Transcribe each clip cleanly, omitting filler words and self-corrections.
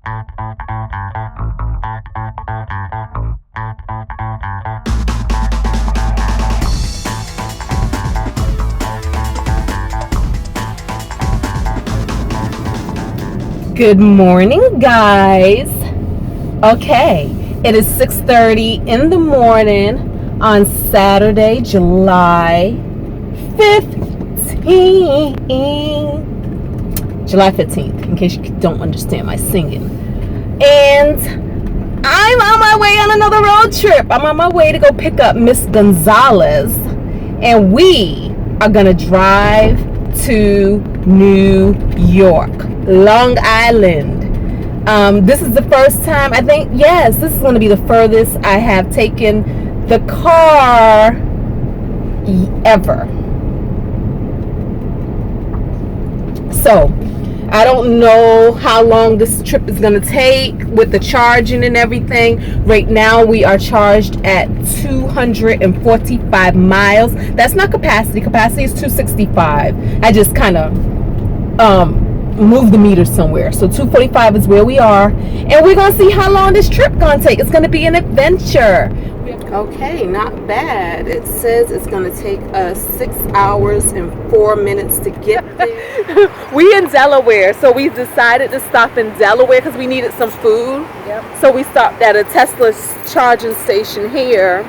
Good morning, guys. Okay, it is 6:30 in the morning on Saturday, July 15th. July 15th, in case you don't understand my singing. And I'm on my way on another road trip. I'm on my way to go pick up Miss Gonzalez, and we are gonna drive to New York, Long Island. This is the first time, I think, yes, this is going to be the furthest I have taken the car ever. So I don't know how long this trip is going to take with the charging and everything. Right now we are charged at 245 miles. That's not capacity. Capacity is 265. I just kind of move the meter somewhere. So 245 is where we are, and we're gonna see how long this trip gonna take. It's gonna be an adventure. Okay, not bad. It says it's gonna take us 6 hours and 4 minutes to get there. We in Delaware, so we decided to stop in Delaware because we needed some food. Yep. So we stopped at a Tesla charging station here,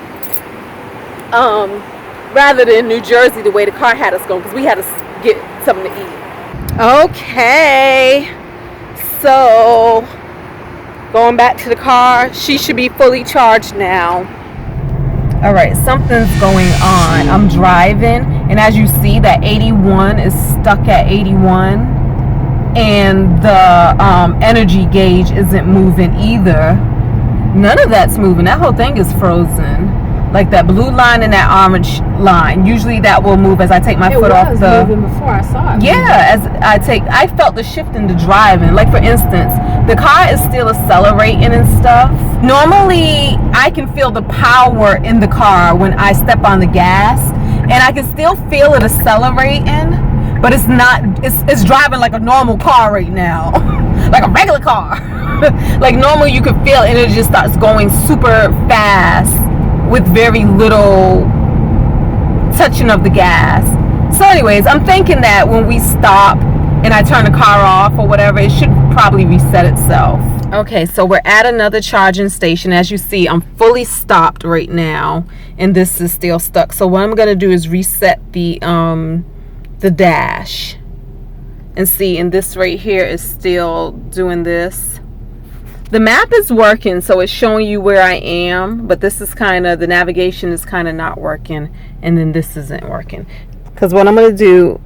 rather than New Jersey, the way the car had us going, because we had to get something to eat. Okay, so going back to the car. She should be fully charged now. All right, something's going on. I'm driving, and as you see, that 81 is stuck at 81, and the energy gauge isn't moving either. None of that's moving. That whole thing is frozen. Like that blue line and that orange line. Usually that will move as I take my foot off the... It was moving before I saw it. Yeah, I felt the shift in the driving. Like, for instance, the car is still accelerating and stuff. Normally, I can feel the power in the car when I step on the gas, and I can still feel it accelerating, but it's not, it's driving like a normal car right now. Like a regular car. Like, normally you could feel it, and it just starts going super fast with very little touching of the gas. So anyways, I'm thinking that when we stop and I turn the car off or whatever, it should probably reset itself. Okay, so we're at another charging station. As you see, I'm fully stopped right now, and this is still stuck. So what I'm gonna do is reset the dash, and see, and this right here is still doing this. The map is working, so it's showing you where I am, but this is kind of, the navigation is kind of not working, and then this isn't working. Because what I'm going to do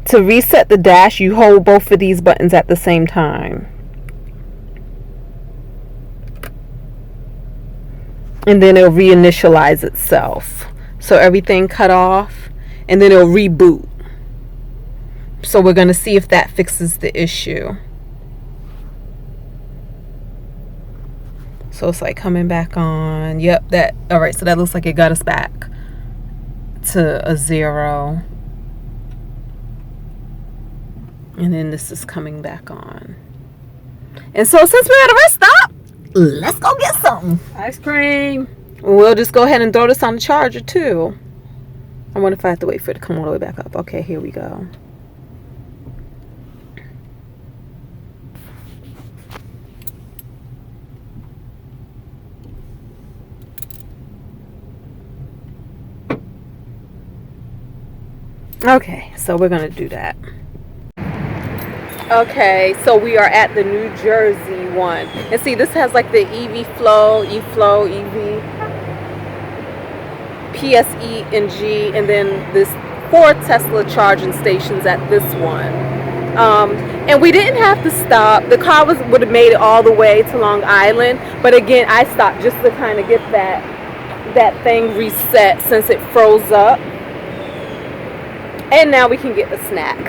to reset the dash, you hold both of these buttons at the same time. And then it'll reinitialize itself. So everything cut off, and then it'll reboot. So we're going to see if that fixes the issue. So it's like coming back on. Yep, that. All right, so that looks like it got us back to a 0. And then this is coming back on. And so since we're at a rest stop, let's go get something. Ice cream. We'll just go ahead and throw this on the charger too. I wonder if I have to wait for it to come all the way back up. Okay, here we go. Okay, so we're gonna do that. Okay, so we are at the New Jersey one, and see, this has like the EV flow, E-flow, EV, PSE and G, and then this 4 Tesla charging stations at this one. And we didn't have to stop. The car would have made it all the way to Long Island, but again, I stopped just to kind of get that thing reset since it froze up. And now we can get the snack.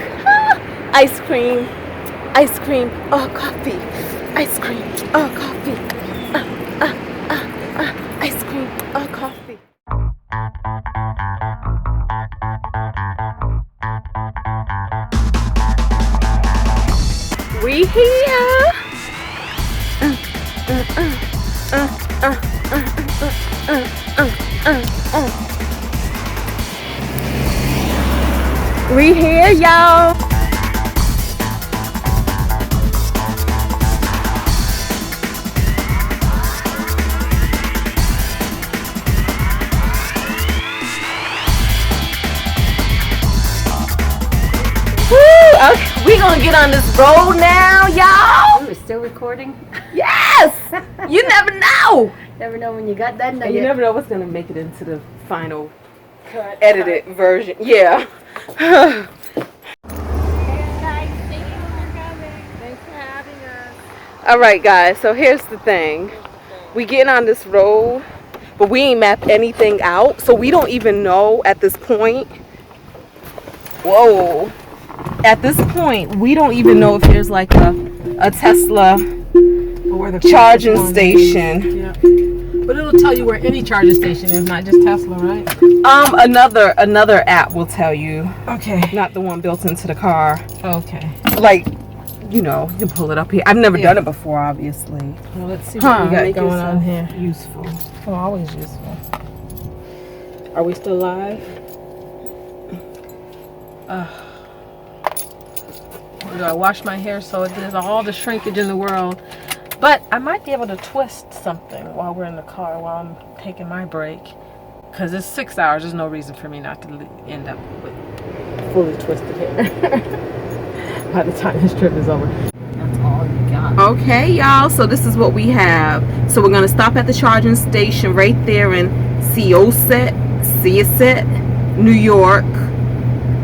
Ice cream. Ice cream. Oh, coffee. Ice cream. Oh, coffee. Ice cream. Oh, coffee. We here. We here, y'all. Okay, we gonna get on this road now, y'all. We're still recording. Yes. You never know. Never know when you got that. And you never know what's gonna make it into the final edited version. Yeah. Hey guys, thank you for coming. Thanks for having us. All right, guys. So here's the thing. We getting on this road, but we ain't mapped anything out, so we don't even know at this point. Whoa. At this point, we don't even know if there's like a Tesla charging station. Yeah. But it'll tell you where any charging station is, not just Tesla, right? Another app will tell you. Okay. Not the one built into the car. Okay. Like, you know, you can pull it up here. I've never done it before, obviously. Well, let's see what we got going on here. Useful. Oh, always useful. Are we still live? Do I wash my hair so it does all the shrinkage in the world? But I might be able to twist something while we're in the car while I'm taking my break. Because it's 6 hours. There's no reason for me not to end up with fully twisted hair by the time this trip is over. That's all you got. Okay, y'all. So this is what we have. So we're going to stop at the charging station right there in Syosset, New York.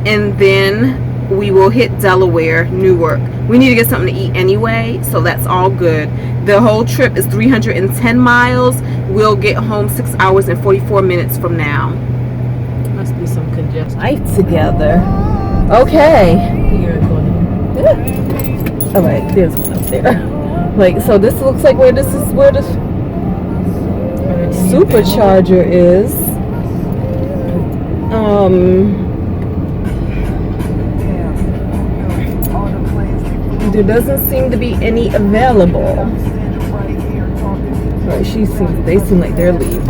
And then we will hit Delaware, Newark. We need to get something to eat anyway, so that's all good. The whole trip is 310 miles. We'll get home 6 hours and 44 minutes from now. Must be some congestion. Life together. Okay. Here, All right, there's one up there. Like, so this looks like where the supercharger is. There doesn't seem to be any available. Right, they seem like they're leaving.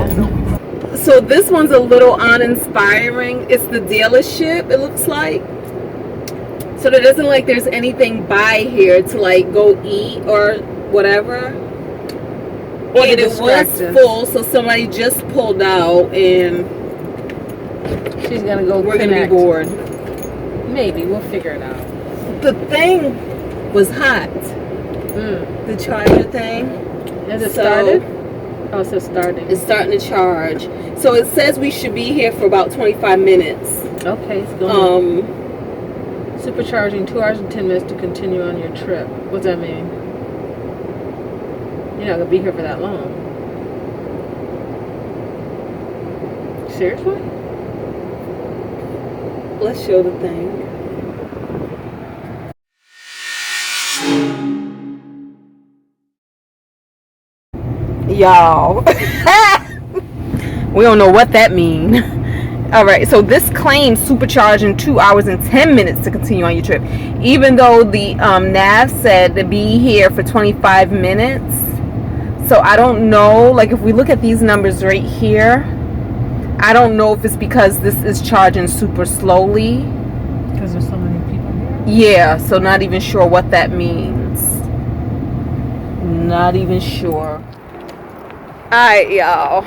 So this one's a little uninspiring. It's the dealership, it looks like. So there doesn't like there's anything by here to like go eat or whatever. Or and it was full, so somebody just pulled out and she's gonna go. We're gonna be bored. Maybe we'll figure it out. The thing was hot. The charger thing. Has it started? Oh, it says starting. It's starting to charge. So it says we should be here for about 25 minutes. Okay, it's going. Supercharging 2 hours and 10 minutes to continue on your trip. What's that mean? You're not gonna be here for that long. Seriously? Let's show the thing. Y'all. We don't know what that means. Alright, so this claims supercharging 2 hours and 10 minutes to continue on your trip. Even though the nav said to be here for 25 minutes. So I don't know, like if we look at these numbers right here, I don't know if it's because this is charging super slowly. Because there's so many people here? Yeah, so not even sure what that means. Not even sure. Alright, y'all.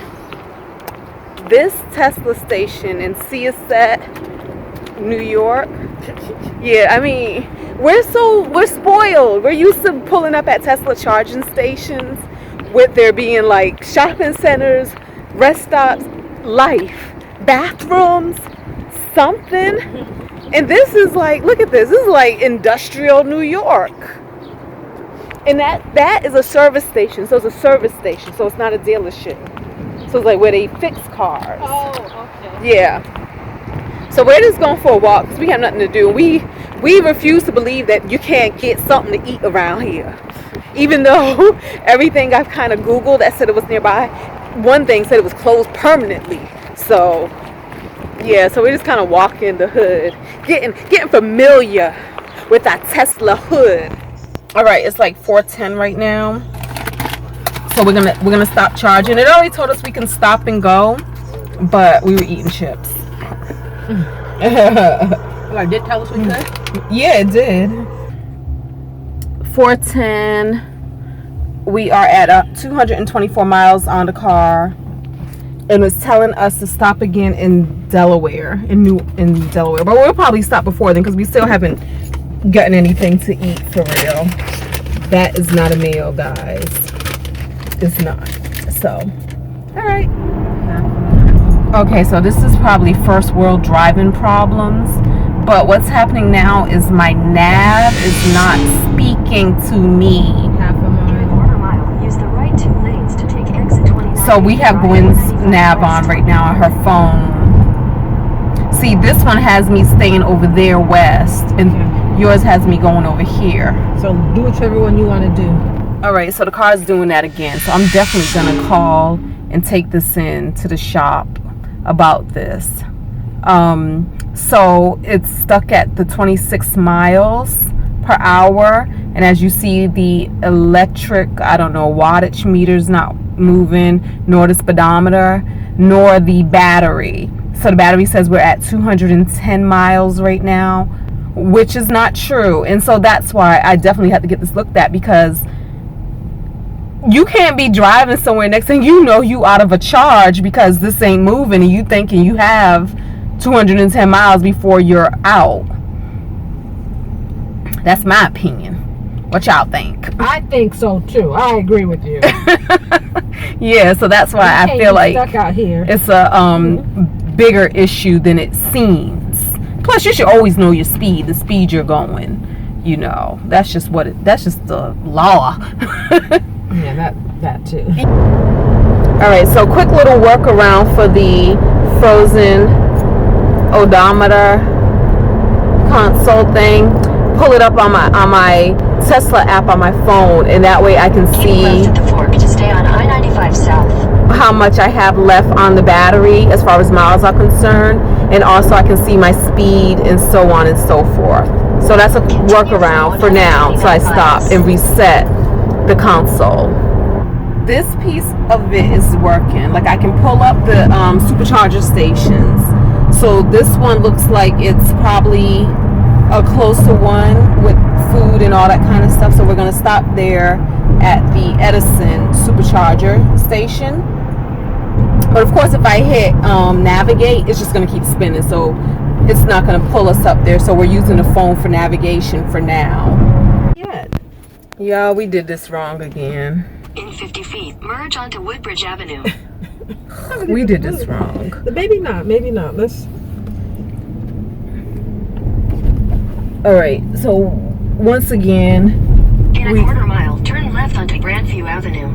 This Tesla station in Syosset, New York. Yeah, I mean, we're spoiled. We're used to pulling up at Tesla charging stations with there being like shopping centers, rest stops, life, bathrooms, something. And this is like, look at this. This is like industrial New York. And that is a service station. So it's a service station. So it's not a dealership. So it's like where they fix cars. Oh, okay. Yeah. So we're just going for a walk because we have nothing to do. We refuse to believe that you can't get something to eat around here. Even though everything I've kind of Googled that said it was nearby, one thing said it was closed permanently. So yeah, so we're just kind of walking the hood, getting familiar with our Tesla hood. All right, it's like 4:10 right now. So we're gonna stop charging. It already told us we can stop and go, but we were eating chips. Well, it did tell us we could? Yeah, it did. 4:10. We are at 224 miles on the car, and it's telling us to stop again in Delaware, in Delaware. But we'll probably stop before then because we still haven't gotten anything to eat for real. That is not a meal, guys. It's not. So, all right. Okay, so this is probably first world driving problems. But what's happening now is my nav is not speaking to me. Half a mile. In a quarter mile, use the right 2 lanes to take exit 29. So we have Gwen's nav on right now on her phone. See, this one has me staying over there west, and yours has me going over here. So do whichever one you want to do. All right, so the car is doing that again. So I'm definitely gonna call and take this in to the shop about this. So it's stuck at the 26 miles per hour, and as you see, the electric, I don't know, wattage meter's not moving, nor the speedometer, nor the battery. So the battery says we're at 210 miles right now, which is not true. And so that's why I definitely have to get this looked at, because you can't be driving somewhere, next thing you know you out of a charge because this ain't moving, and you thinking you have 210 miles before you're out. That's my opinion. What y'all think? I think so too. I agree with you. Yeah, so that's why I feel like stuck out here. it's a bigger issue than it seems. Plus, you should always know your speed, the speed you're going. You know, that's just the law. Yeah, that too. All right, so quick little workaround for the frozen odometer console thing. Pull it up on my Tesla app on my phone, and that way I can see left at the fork to stay on I-95 south. how much I have left on the battery as far as miles are concerned, and also I can see my speed and so on and so forth. So that's a workaround for now until I stop and reset the console. This piece of it is working. Like, I can pull up the supercharger stations. So this one looks like it's probably a closer one with food and all that kind of stuff. So we're going to stop there at the Edison supercharger station. But of course, if I hit navigate, it's just going to keep spinning. So it's not going to pull us up there. So we're using the phone for navigation for now. Yeah. Y'all, we did this wrong again. In 50 feet, merge onto Woodbridge Avenue. We did this wrong. Maybe not. Let's. All right. So once again, In a quarter mile, turn left onto Grandview Avenue.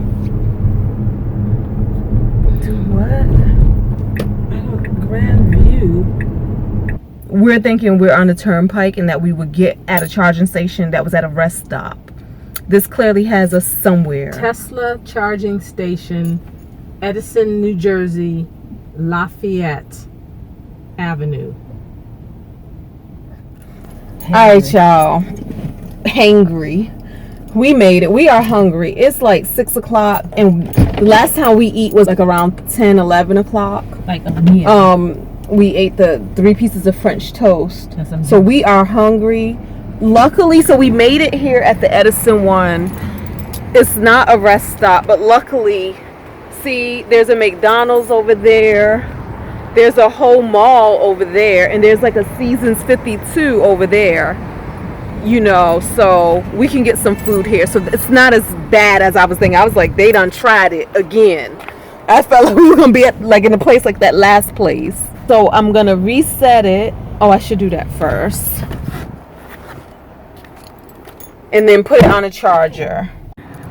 What? Grandview. We're thinking we're on the turnpike and that we would get at a charging station that was at a rest stop. This clearly has us somewhere. Tesla charging station, Edison, New Jersey, Lafayette Avenue. All right, y'all. Hangry. We made it. We are hungry. It's like 6 o'clock, and the last time we eat was like around 10, 11 o'clock. Like a meal. We ate the 3 pieces of French toast. So we are hungry. Luckily, so we made it here at the Edison one. It's not a rest stop, but luckily, see, there's a McDonald's over there. There's a whole mall over there, and there's like a Seasons 52 over there. You know, so we can get some food here. So it's not as bad as I was thinking. I was like, they done tried it again. I felt like we were gonna be at, like, in a place like that last place. So I'm gonna reset it. Oh, I should do that first. And then put it on a charger.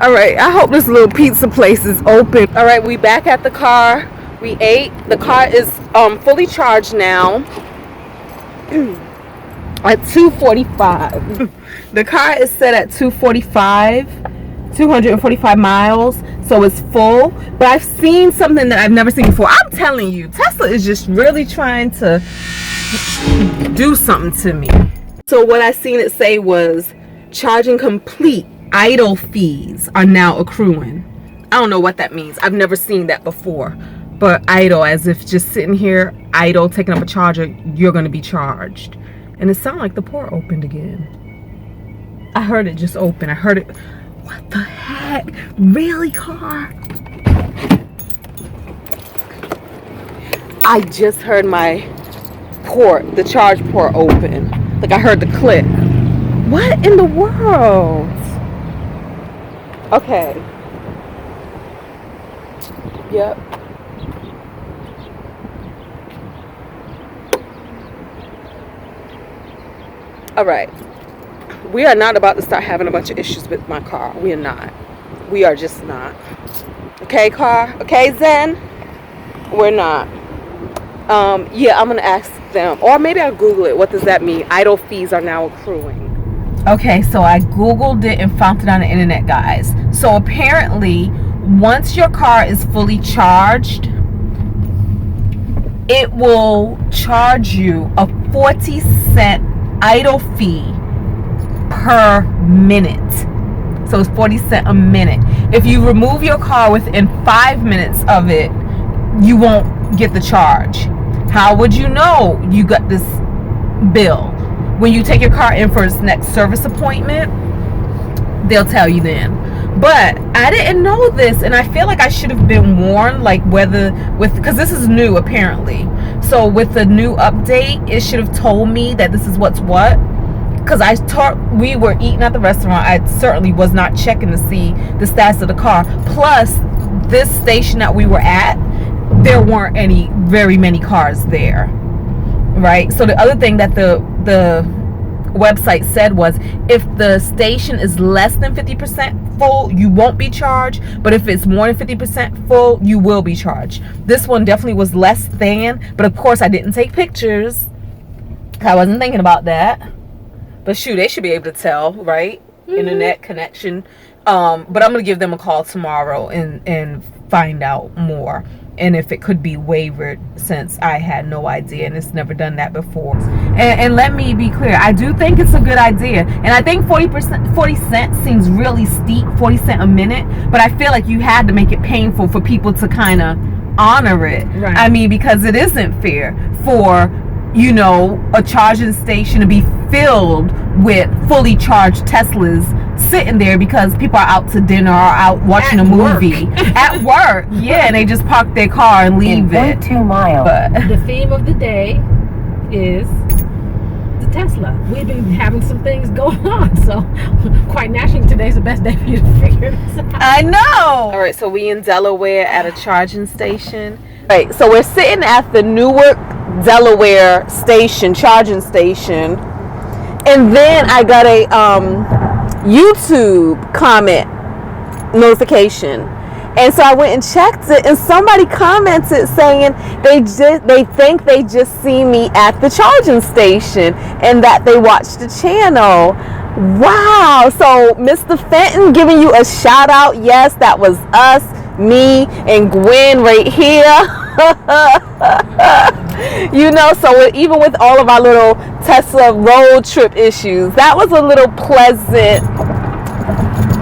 All right, I hope this little pizza place is open. All right, we back at the car. We ate. The car is fully charged now. At 245. The car is set at 245 miles, so it's full. But I've seen something that I've never seen before. I'm telling you, Tesla is just really trying to do something to me. So what I seen it say was charging complete idle fees are now accruing. I don't know what that means. I've never seen that before. But idle, as if just sitting here idle, taking up a charger, you're going to be charged. And it sounded like the port opened again. I heard it just open. I heard it. What the heck? Really, car? I just heard my port, the charge port open. Like I heard the click. What in the world? Okay. Yep. All right. We are not about to start having a bunch of issues with my car. We are not. We are just not. Okay, car? Okay, Zen? We're not. Yeah, I'm gonna ask them, or maybe I'll Google it. What does that mean? Idle fees are now accruing. Okay, so I Googled it and found it on the internet, guys. So apparently, once your car is fully charged, it will charge you a 40-cent idle fee per minute. So it's 40 cents a minute. If you remove your car within 5 minutes of it, you won't get the charge. How would you know you got this bill? When you take your car in for its next service appointment, they'll tell you then. But I didn't know this, and I feel like I should have been warned, like because this is new apparently. So with the new update, it should have told me that this is what's what. Because we were eating at the restaurant. I certainly was not checking to see the status of the car. Plus, this station that we were at, there weren't very many cars there, right? So the other thing that the website said was, if the station is less than 50% full, you won't be charged, but if it's more than 50% full, you will be charged. This one definitely was less than, but of course I didn't take pictures. I wasn't thinking about that, but shoot, they should be able to tell, right? Internet connection. But I'm gonna give them a call tomorrow and find out more, and if it could be waived, since I had no idea and it's never done that before. And let me be clear, I do think it's a good idea, and I think 40 cents seems really steep, 40 cents a minute, but I feel like you had to make it painful for people to kind of honor it, right? I mean, because it isn't fair for, you know, a charging station to be filled with fully charged Teslas sitting there because people are out to dinner or out watching a movie at work. Yeah, and they just park their car and leave it. 2 miles. But The theme of the day is the Tesla. We've been having some things going on, so quite naturally today's the best day for you to figure this out. I know. All right, so we in Delaware at a charging station. All right, so we're sitting at the Newark, Delaware charging station, and then I got a YouTube comment notification, and so I went and checked it, and somebody commented saying they think they just see me at the charging station and that they watched the channel. Wow. So Mr. Fenton giving you a shout out. Yes, that was us, me and Gwen right here. You know, so even with all of our little Tesla road trip issues, that was a little pleasant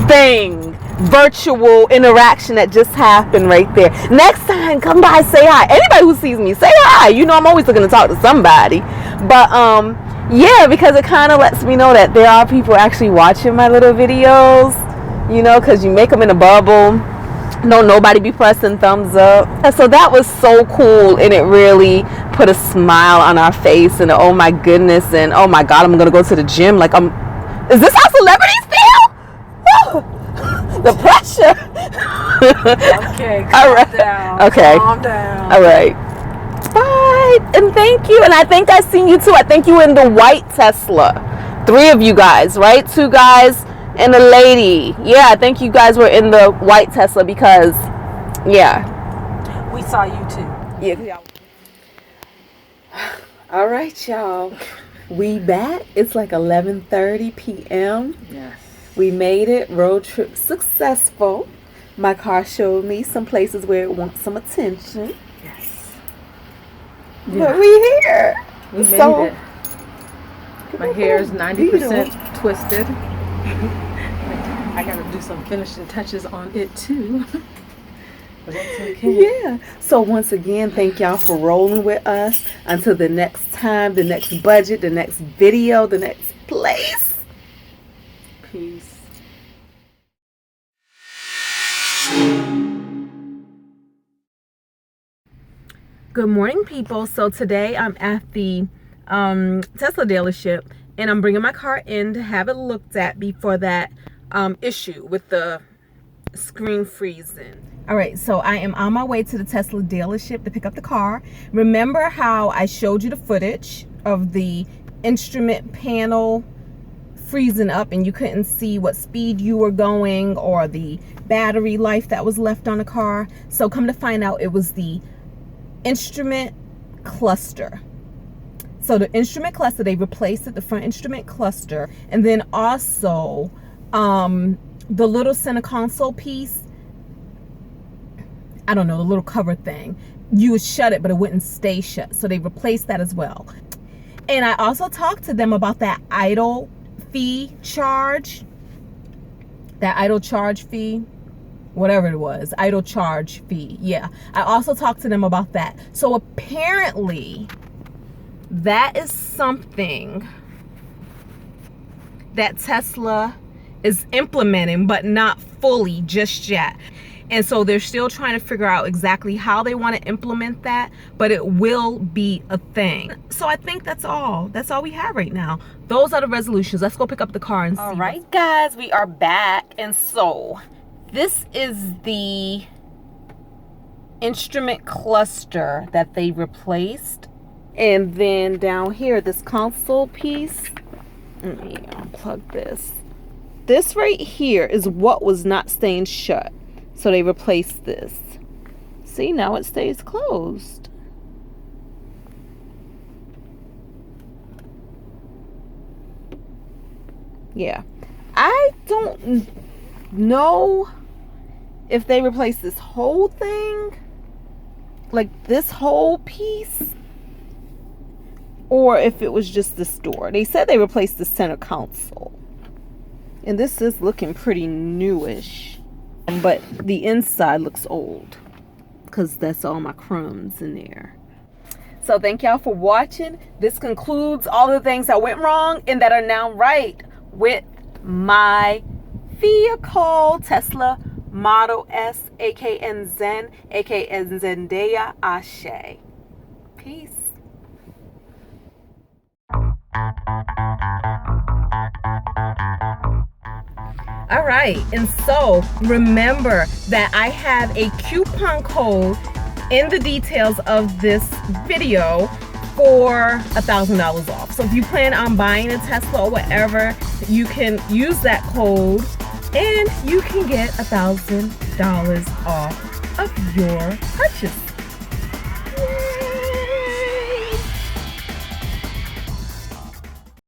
thing, virtual interaction that just happened right there. Next time, come by, say hi. Anybody who sees me, say hi. You know, I'm always looking to talk to somebody. But yeah, because it kind of lets me know that there are people actually watching my little videos, you know, because you make them in a bubble. No, nobody be pressing thumbs up. And so that was so cool, and it really put a smile on our face, and oh my goodness, and oh my God, I'm gonna go to the gym. Like, is this how celebrities feel? Woo! The pressure. Okay, all right. down. Okay. Calm down. All right. Bye, and thank you. And I think I seen you too. I think you in the white Tesla. 3 of you guys, right? 2 guys and a lady. Yeah, I think you guys were in the white Tesla because, yeah. We saw you too. Yeah. All right, y'all. We back. It's like 11:30 p.m. Yes. We made it. Road trip successful. My car showed me some places where it wants some attention. Yes. But we here. We made it. My hair is 90% twisted. I gotta do some finishing touches on it too. But that's okay. Yeah. So once again, thank y'all for rolling with us. Until the next time, the next budget, the next video, the next place. Peace. Good morning, people. So today I'm at the Tesla dealership, and I'm bringing my car in to have it looked at before that issue with the screen freezing. All right, so I am on my way to the Tesla dealership to pick up the car. Remember how I showed you the footage of the instrument panel freezing up and you couldn't see what speed you were going or the battery life that was left on the car? So come to find out, it was the instrument cluster. So the instrument cluster, they replaced it, the front instrument cluster, and then also the little center console piece, I don't know, the little cover thing, you would shut it but it wouldn't stay shut, so they replaced that as well. And I also talked to them about that idle fee charge, that idle charge fee, whatever it was, idle charge fee. Yeah, I also talked to them about that. So apparently that is something that Tesla is implementing, but not fully just yet. And so they're still trying to figure out exactly how they want to implement that, but it will be a thing. So I think that's all we have right now. Those are the resolutions. Let's go pick up the car and see. All right, guys, we are back. And so this is the instrument cluster that they replaced. And then down here, this console piece, let me unplug this. This right here is what was not staying shut. So they replaced this. See, now it stays closed. Yeah. I don't know if they replaced this whole thing, like this whole piece, or if it was just this door. They said they replaced the center console. And this is looking pretty newish. But the inside looks old because that's all my crumbs in there. So thank y'all for watching. This concludes all the things that went wrong and that are now right with my vehicle, Tesla Model S, aka Zen, aka Zendaya Ashe. Peace. All right, and so remember that I have a coupon code in the details of this video for $1,000 off. So if you plan on buying a Tesla or whatever, you can use that code and you can get $1,000 off of your purchase.